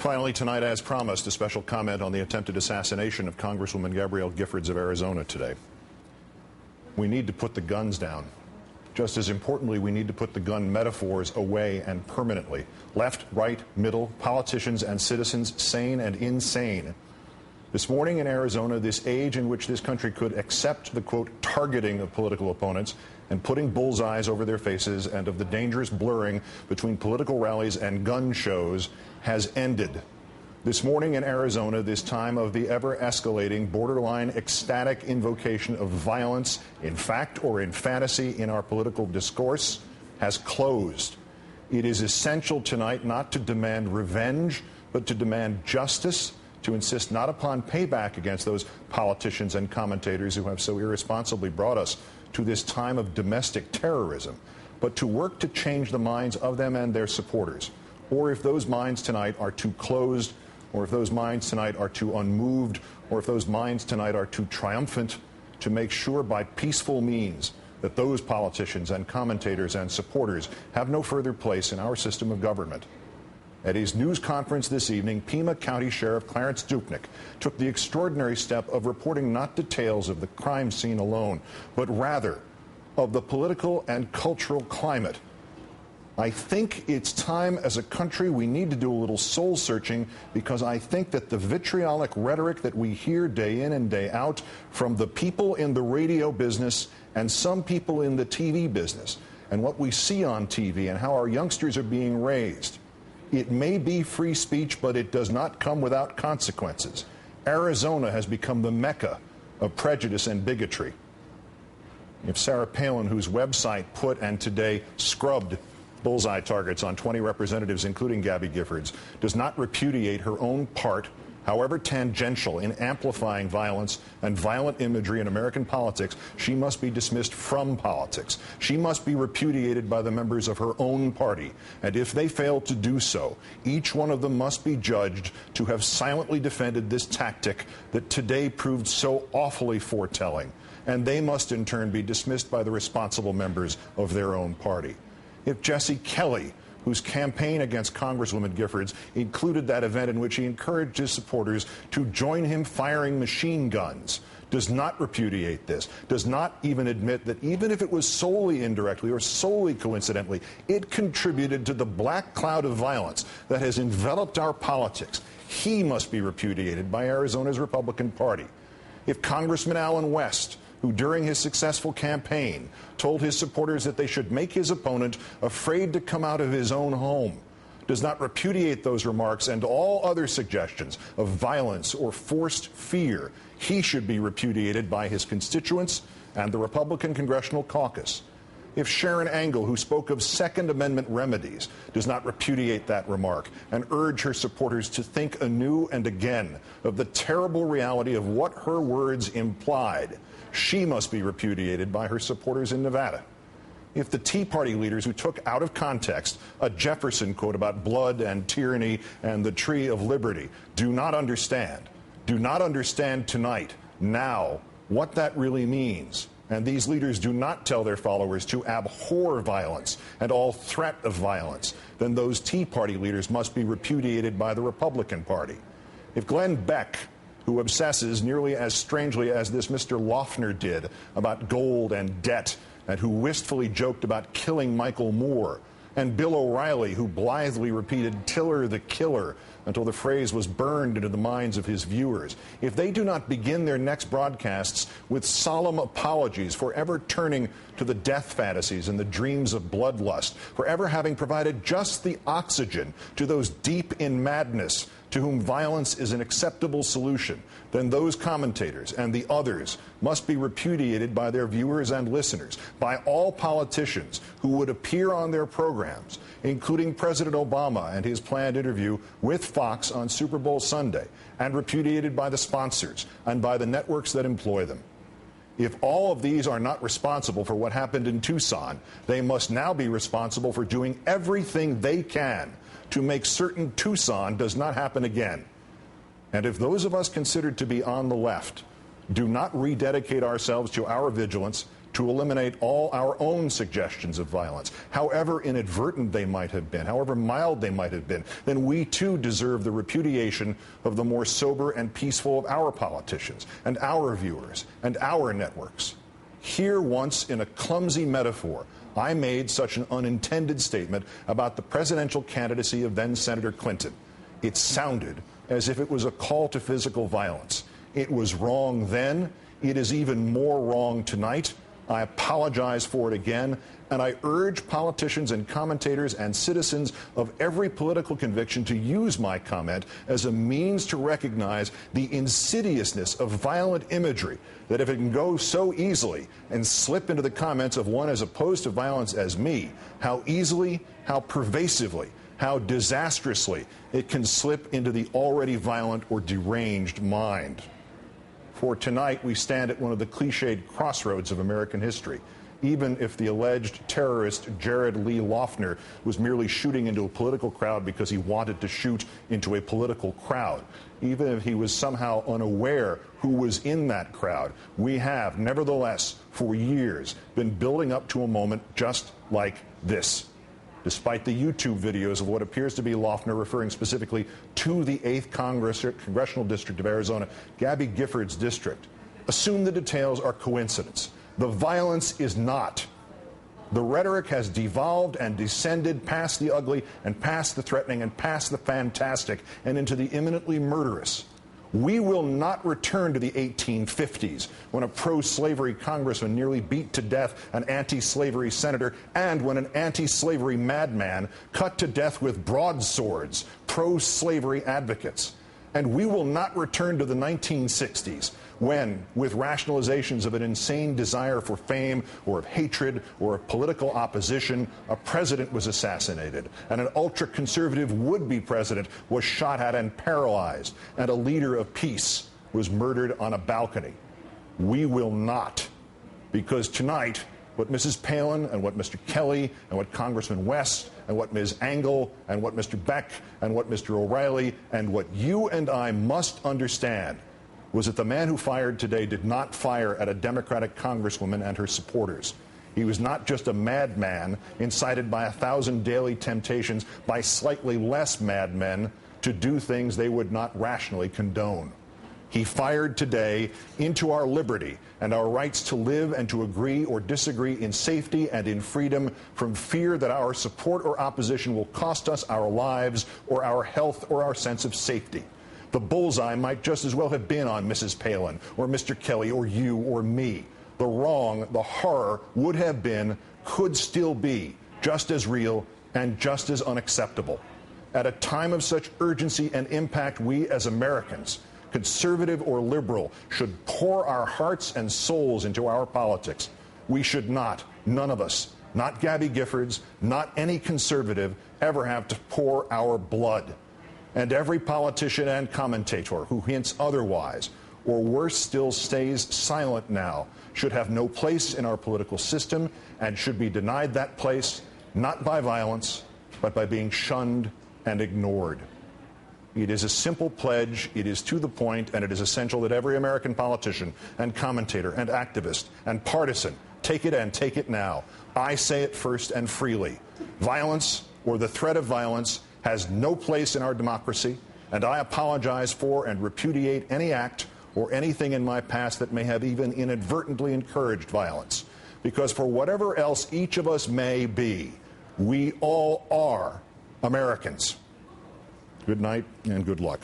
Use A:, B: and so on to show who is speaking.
A: Finally, tonight, as promised, a special comment on the attempted assassination of Congresswoman Gabrielle Giffords of Arizona today. We need to put the guns down. Just as importantly, we need to put the gun metaphors away and permanently. Left, right, middle, politicians and citizens, sane and insane. This morning in Arizona, this age in which this country could accept the, quote, targeting of political opponents and putting bullseyes over their faces and of the dangerous blurring between political rallies and gun shows has ended. This morning in Arizona, this time of the ever-escalating, borderline ecstatic invocation of violence, in fact or in fantasy, in our political discourse, has closed. It is essential tonight not to demand revenge, but to demand justice, to insist not upon payback against those politicians and commentators who have so irresponsibly brought us to this time of domestic terrorism, but to work to change the minds of them and their supporters. Or if those minds tonight are too closed, or if those minds tonight are too unmoved, or if those minds tonight are too triumphant, to make sure by peaceful means that those politicians and commentators and supporters have no further place in our system of government. At his news conference this evening, Pima County Sheriff Clarence Dupnick took the extraordinary step of reporting not details of the crime scene alone, but rather of the political and cultural climate. I think it's time as a country we need to do a little soul searching, because I think that the vitriolic rhetoric that we hear day in and day out from the people in the radio business and some people in the TV business, and what we see on TV and how our youngsters are being raised, it may be free speech, but it does not come without consequences. Arizona has become the mecca of prejudice and bigotry. If Sarah Palin, whose website put and today scrubbed bullseye targets on 20 representatives, including Gabby Giffords, does not repudiate her own part, however tangential, in amplifying violence and violent imagery in American politics, she must be dismissed from politics. She must be repudiated by the members of her own party. And if they fail to do so, each one of them must be judged to have silently defended this tactic that today proved so awfully foretelling. And they must in turn be dismissed by the responsible members of their own party. If Jesse Kelly, whose campaign against Congresswoman Giffords included that event in which he encouraged his supporters to join him firing machine guns, does not repudiate this, does not even admit that even if it was solely indirectly or solely coincidentally, it contributed to the black cloud of violence that has enveloped our politics, he must be repudiated by Arizona's Republican Party. If Congressman Allen West, who during his successful campaign told his supporters that they should make his opponent afraid to come out of his own home, does not repudiate those remarks and all other suggestions of violence or forced fear, he should be repudiated by his constituents and the Republican Congressional Caucus. If Sharon Angle, who spoke of Second Amendment remedies, does not repudiate that remark and urge her supporters to think anew and again of the terrible reality of what her words implied, she must be repudiated by her supporters in Nevada. If the Tea Party leaders who took out of context a Jefferson quote about blood and tyranny and the tree of liberty do not understand tonight, now, what that really means, and these leaders do not tell their followers to abhor violence and all threat of violence, then those Tea Party leaders must be repudiated by the Republican Party. If Glenn Beck, who obsesses nearly as strangely as this Mr. Loeffner did about gold and debt, and who wistfully joked about killing Michael Moore, and Bill O'Reilly, who blithely repeated "Tiller the Killer" until the phrase was burned into the minds of his viewers, if they do not begin their next broadcasts with solemn apologies for ever turning to the death fantasies and the dreams of bloodlust, for ever having provided just the oxygen to those deep in madness to whom violence is an acceptable solution, then those commentators and the others must be repudiated by their viewers and listeners, by all politicians who would appear on their programs, including President Obama and his planned interview with Fox on Super Bowl Sunday, and repudiated by the sponsors and by the networks that employ them. If all of these are not responsible for what happened in Tucson, they must now be responsible for doing everything they can to make certain Tucson does not happen again. And if those of us considered to be on the left do not rededicate ourselves to our vigilance, to eliminate all our own suggestions of violence, however inadvertent they might have been, however mild they might have been, then we too deserve the repudiation of the more sober and peaceful of our politicians and our viewers and our networks. Here once, in a clumsy metaphor, I made such an unintended statement about the presidential candidacy of then-Senator Clinton. It sounded as if it was a call to physical violence. It was wrong then. It is even more wrong tonight. I apologize for it again, and I urge politicians and commentators and citizens of every political conviction to use my comment as a means to recognize the insidiousness of violent imagery, that if it can go so easily and slip into the comments of one as opposed to violence as me, how easily, how pervasively, how disastrously it can slip into the already violent or deranged mind. For tonight, we stand at one of the cliched crossroads of American history. Even if the alleged terrorist Jared Lee Loughner was merely shooting into a political crowd because he wanted to shoot into a political crowd, even if he was somehow unaware who was in that crowd, we have, nevertheless, for years, been building up to a moment just like this. Despite the YouTube videos of what appears to be Loughner referring specifically to the 8th Congressional District of Arizona, Gabby Giffords' district, assume the details are coincidence. The violence is not. The rhetoric has devolved and descended past the ugly and past the threatening and past the fantastic and into the imminently murderous. We will not return to the 1850s when a pro-slavery congressman nearly beat to death an anti-slavery senator and when an anti-slavery madman cut to death with broadswords pro-slavery advocates. And we will not return to the 1960s when, with rationalizations of an insane desire for fame or of hatred or of political opposition, a president was assassinated and an ultra-conservative would-be president was shot at and paralyzed and a leader of peace was murdered on a balcony. We will not, because tonight what Mrs. Palin and what Mr. Kelly and what Congressman West and what Ms. Engel and what Mr. Beck and what Mr. O'Reilly and what you and I must understand was that the man who fired today did not fire at a Democratic congresswoman and her supporters. He was not just a madman incited by 1,000 daily temptations by slightly less madmen to do things they would not rationally condone. He fired today into our liberty and our rights to live and to agree or disagree in safety and in freedom from fear that our support or opposition will cost us our lives or our health or our sense of safety. The bullseye might just as well have been on Mrs. Palin or Mr. Kelly or you or me. The wrong, the horror would have been, could still be, just as real and just as unacceptable. At a time of such urgency and impact, we as Americans, conservative or liberal, should pour our hearts and souls into our politics. We should not, none of us, not Gabby Giffords, not any conservative, ever have to pour our blood. And every politician and commentator who hints otherwise, or worse still stays silent now, should have no place in our political system and should be denied that place, not by violence, but by being shunned and ignored. It is a simple pledge, it is to the point, and it is essential that every American politician and commentator and activist and partisan take it and take it now. I say it first and freely. Violence, or the threat of violence, has no place in our democracy, and I apologize for and repudiate any act or anything in my past that may have even inadvertently encouraged violence. Because for whatever else each of us may be, we all are Americans. Good night and good luck.